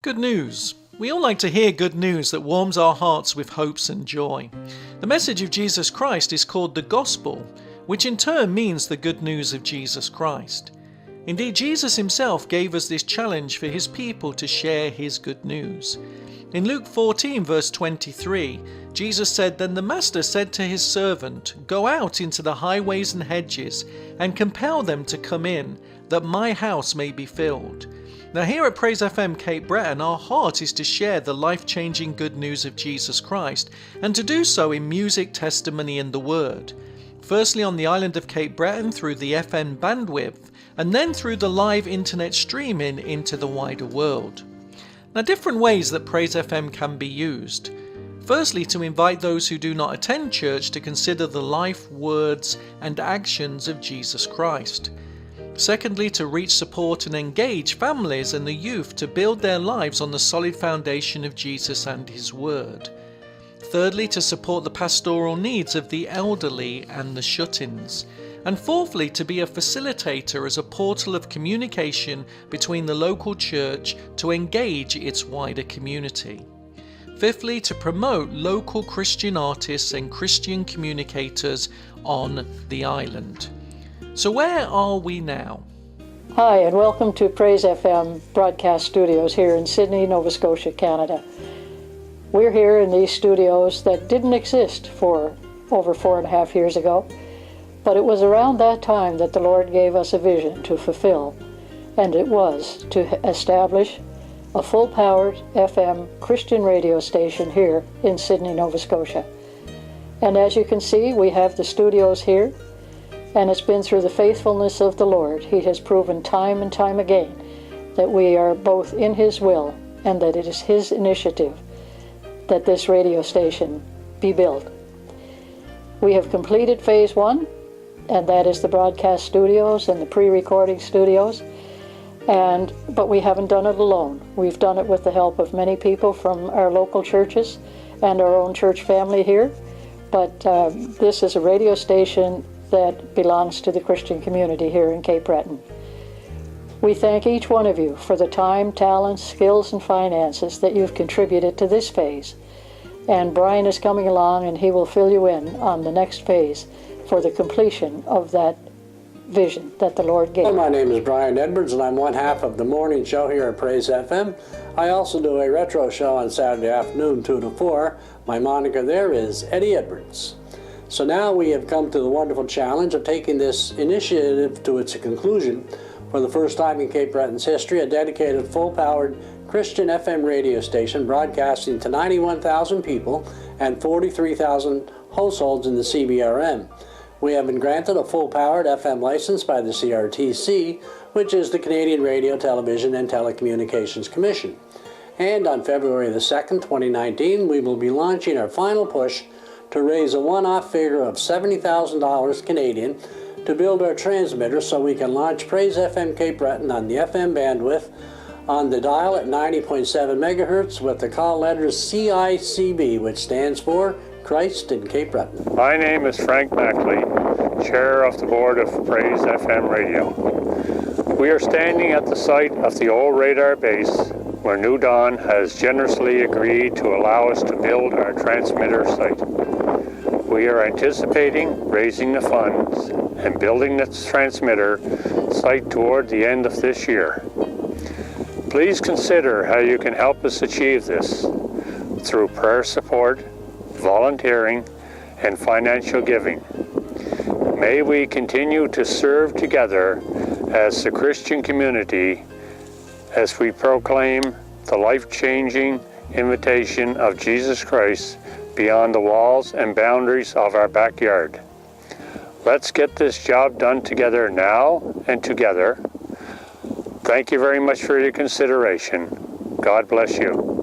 Good news. We all like to hear good news that warms our hearts with hopes and joy. The message of Jesus Christ is called the Gospel, which in turn means the good news of Jesus Christ. Indeed, Jesus himself gave us this challenge for his people to share his good news. In Luke 14 verse 23, Jesus said, "Then the master said to his servant, 'Go out into the highways and hedges and compel them to come in, that my house may be filled.'" Now here at PraiseFM Cape Breton, our heart is to share the life-changing good news of Jesus Christ, and to do so in music, testimony and the word. Firstly on the island of Cape Breton through the FM bandwidth, and then through the live internet streaming into the wider world. Now different ways that PraiseFM can be used. Firstly, to invite those who do not attend church to consider the life, words and actions of Jesus Christ. Secondly, to reach, support and engage families and the youth to build their lives on the solid foundation of Jesus and his word. Thirdly, to support the pastoral needs of the elderly and the shut-ins. And fourthly, to be a facilitator as a portal of communication between the local church to engage its wider community. Fifthly, to promote local Christian artists and Christian communicators on the island. So where are we now? Hi, and welcome to PraiseFM broadcast studios here in Sydney, Nova Scotia, Canada. We're here in these studios that didn't exist for over 4.5 years ago, but it was around that time that the Lord gave us a vision to fulfill, and it was to establish a full-powered FM Christian radio station here in Sydney, Nova Scotia. And as you can see, we have the studios here. And it's been through the faithfulness of the Lord. He has proven time and time again that we are both in his will and that it is his initiative that this radio station be built. We have completed phase 1, and that is the broadcast studios and the pre-recording studios. But we haven't done it alone. We've done it with the help of many people from our local churches and our own church family here. But this is a radio station that belongs to the Christian community here in Cape Breton. We thank each one of you for the time, talents, skills, and finances that you've contributed to this phase. And Brian is coming along and he will fill you in on the next phase for the completion of that vision that the Lord gave. Hello, my name is Brian Edwards and I'm one half of the morning show here at Praise FM. I also do a retro show on Saturday afternoon 2 to 4. My moniker there is Eddie Edwards. So now we have come to the wonderful challenge of taking this initiative to its conclusion. For the first time in Cape Breton's history, a dedicated full-powered Christian FM radio station broadcasting to 91,000 people and 43,000 households in the CBRN. We have been granted a full-powered FM license by the CRTC, which is the Canadian Radio, Television and Telecommunications Commission. And on February the 2nd, 2019, we will be launching our final push to raise a one-off figure of $70,000 Canadian to build our transmitter so we can launch PraiseFM Cape Breton on the FM bandwidth on the dial at 90.7 megahertz with the call letters CICB, which stands for Christ in Cape Breton. My name is Frank McLean, Chair of the Board of PraiseFM Radio. We are standing at the site of the old radar base where New Dawn has generously agreed to allow us to build our transmitter site. We are anticipating raising the funds and building the transmitter site toward the end of this year. Please consider how you can help us achieve this through prayer support, volunteering, and financial giving. May we continue to serve together as the Christian community as we proclaim the life-changing invitation of Jesus Christ beyond the walls and boundaries of our backyard. Let's get this job done together now and together. Thank you very much for your consideration. God bless you.